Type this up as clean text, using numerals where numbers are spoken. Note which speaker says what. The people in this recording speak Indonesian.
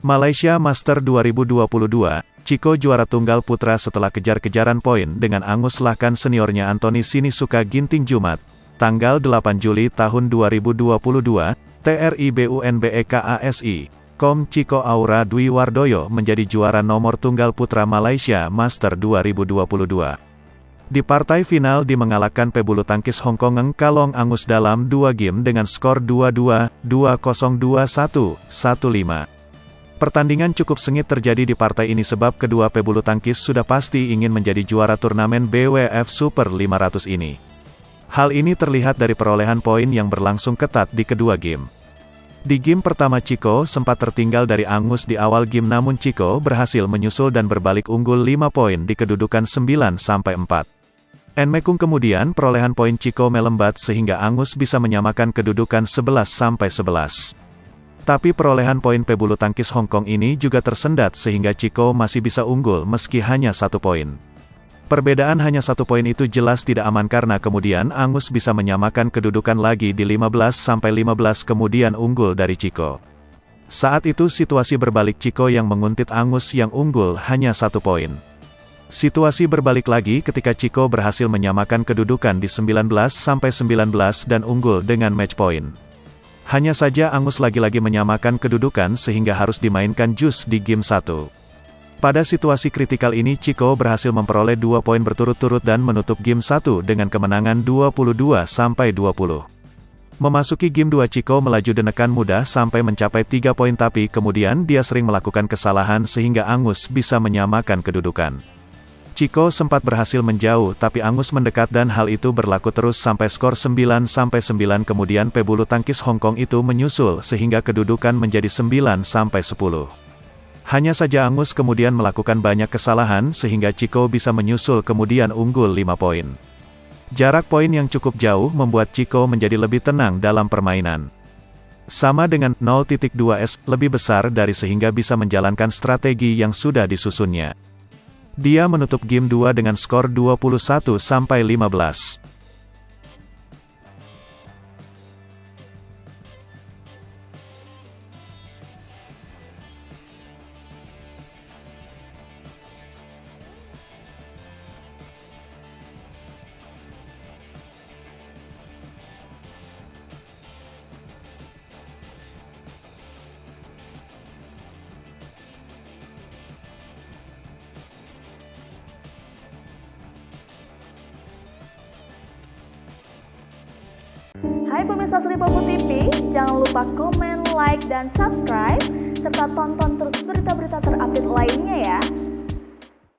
Speaker 1: Malaysia Master 2022, Chico juara tunggal putra setelah kejar-kejaran poin dengan angus lahkan seniornya Anthony Sinisuka Ginting Jumat, tanggal 8 Juli tahun 2022, TRIBUNBEKASI. Chico Aura Dwi Wardoyo menjadi juara nomor tunggal putra Malaysia Master 2022. Di partai final mengalahkan pebulu tangkis Hong Kong Ng Kalong Angus dalam 2 game dengan skor 2-2, 2-0, 2-1, 1-5. Pertandingan cukup sengit terjadi di partai ini sebab kedua pebulu tangkis sudah pasti ingin menjadi juara turnamen BWF Super 500 ini. Hal ini terlihat dari perolehan poin yang berlangsung ketat di kedua game. Di game pertama Chico sempat tertinggal dari Angus di awal game namun Chico berhasil menyusul dan berbalik unggul 5 poin di kedudukan 9-4. Enmekung kemudian perolehan poin Chico melembat sehingga Angus bisa menyamakan kedudukan 11-11. Tapi perolehan poin pebulu tangkis Hong Kong ini juga tersendat sehingga Chico masih bisa unggul meski hanya 1 poin. Perbedaan hanya 1 poin itu jelas tidak aman karena kemudian Angus bisa menyamakan kedudukan lagi di 15-15 kemudian unggul dari Chico. Saat itu situasi berbalik Chico yang menguntit Angus yang unggul hanya 1 poin. Situasi berbalik lagi ketika Chico berhasil menyamakan kedudukan di 19-19 dan unggul dengan match point. Hanya saja Angus lagi-lagi menyamakan kedudukan sehingga harus dimainkan jus di game 1. Pada situasi kritikal ini Chico berhasil memperoleh 2 poin berturut-turut dan menutup game 1 dengan kemenangan 22-20. Memasuki game 2 Chico melaju denekan mudah sampai mencapai 3 poin tapi kemudian dia sering melakukan kesalahan sehingga Angus bisa menyamakan kedudukan. Chico sempat berhasil menjauh tapi Angus mendekat dan hal itu berlaku terus sampai skor 9-9 kemudian pebulu tangkis Hong Kong itu menyusul sehingga kedudukan menjadi 9-10. Hanya saja Angus kemudian melakukan banyak kesalahan sehingga Chico bisa menyusul kemudian unggul 5 poin. Jarak poin yang cukup jauh membuat Chico menjadi lebih tenang dalam permainan. Sama dengan 0.2s lebih besar dari sehingga bisa menjalankan strategi yang sudah disusunnya. Dia menutup game 2 dengan skor 21-15.
Speaker 2: Hai pemirsa Sri Popo TV, jangan lupa komen, like, dan subscribe, serta tonton terus berita-berita terupdate lainnya ya.